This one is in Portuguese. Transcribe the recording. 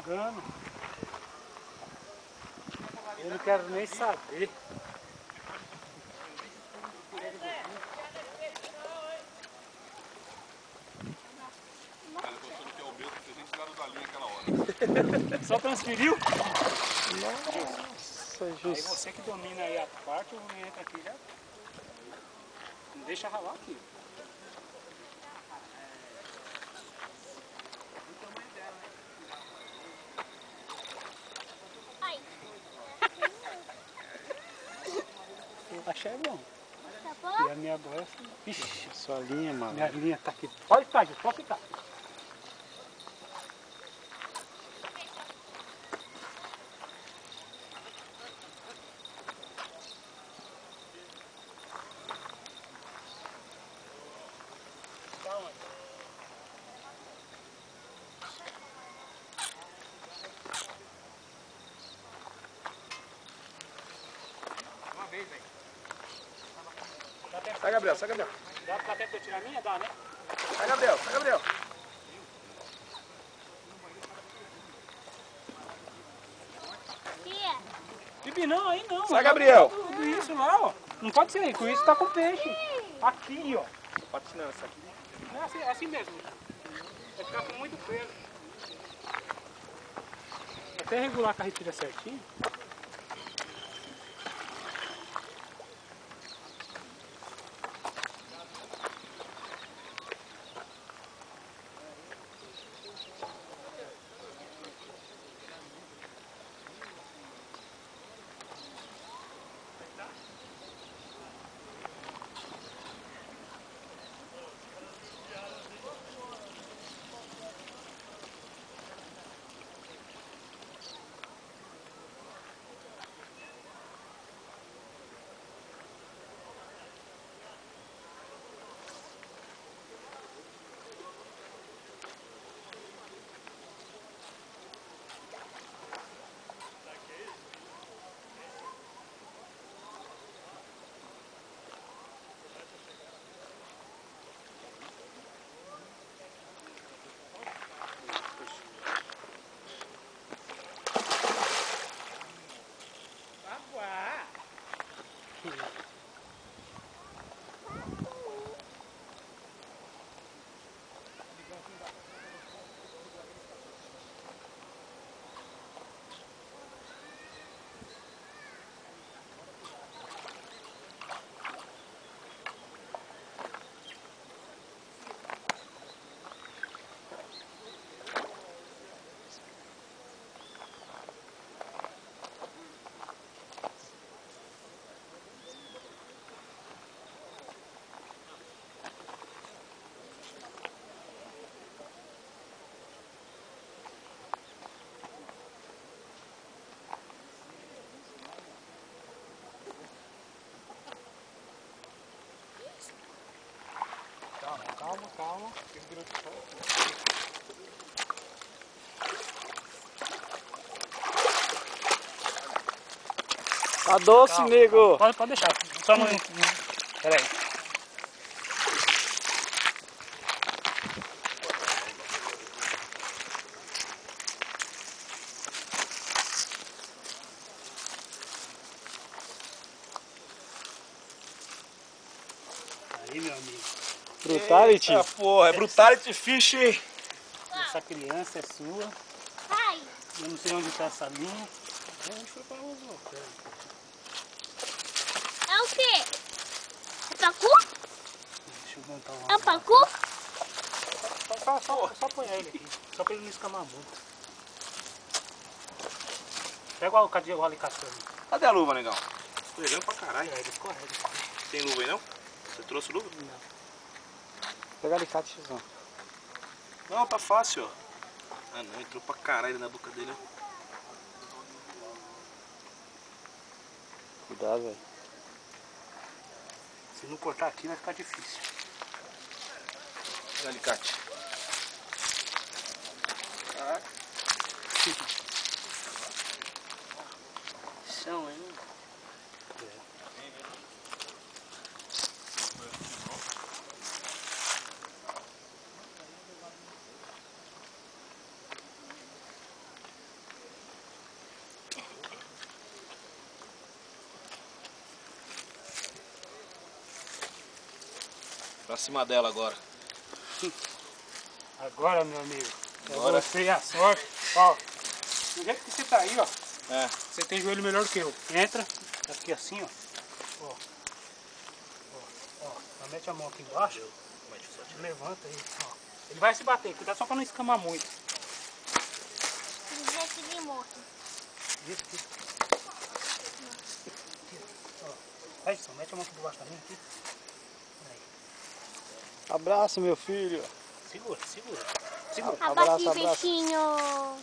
jogando. Eu não quero nem saber. Só transferiu? Nossa, Aí Jesus. você que domina aí a parte, o homem entra aqui já. Não deixa ralar aqui. Eu achei bom. Tá bom? E a minha boia, ixi, Sua linha, mano. minha linha tá aqui. Pode ficar, gente, pode ficar. Tá onde? Uma vez, velho. Sai, Gabriel, sai, Gabriel. Dá tempo de eu tirar a minha? Dá, né? Sai, Gabriel, sai, Gabriel. Tia, Bibi, não, aí não. Sai, Gabriel. Tudo isso lá, ó. Não pode ser, com isso tá com peixe. Aqui, ó. Patinando essa aqui. É assim mesmo. Vai ficar com muito peso. Até regular a carretilha certinho. Calma. Tá doce, Calma, nego. Pode deixar. Só não. Pera aí. Aí, meu amigo. Brutality. Eita, porra, é Brutality Fish. Essa criança é sua. pai, Eu não sei onde está essa linha. Onde foi para o é o quê? É pacu? Deixa eu montar uma. É o pacu? Só apoiar ele aqui. Só para ele não escamar muito. Pega o cadê o alicate pra mim. Cadê a luva, negão? Escorregando pra caralho. Ele escorrega. Tem luva aí não? Você trouxe luva? Não. Pega alicate, Xizão. Não, tá fácil, ó. Ah não, entrou pra caralho na boca dele, ó. Cuidado, velho. Se não cortar aqui vai ficar difícil. Pega alicate. Caraca. Chão ainda. Pra cima dela agora. Agora, meu amigo. Agora. É você e a sorte. Ó, do jeito que você tá aí, ó. É. Você tem joelho melhor do que eu. Entra, aqui assim, ó. Ó. Ó. Mete a mão aqui embaixo. Levanta aí, ó. Ele vai se bater, cuidado só pra não escamar muito. Do jeito de morto. Isso, aqui. Ó. Aí, só mete a mão aqui debaixo da minha aqui. Aí. Abraço, meu filho. Segura, segura. Segura. Abraço, Abaixa, abraço. peixinho.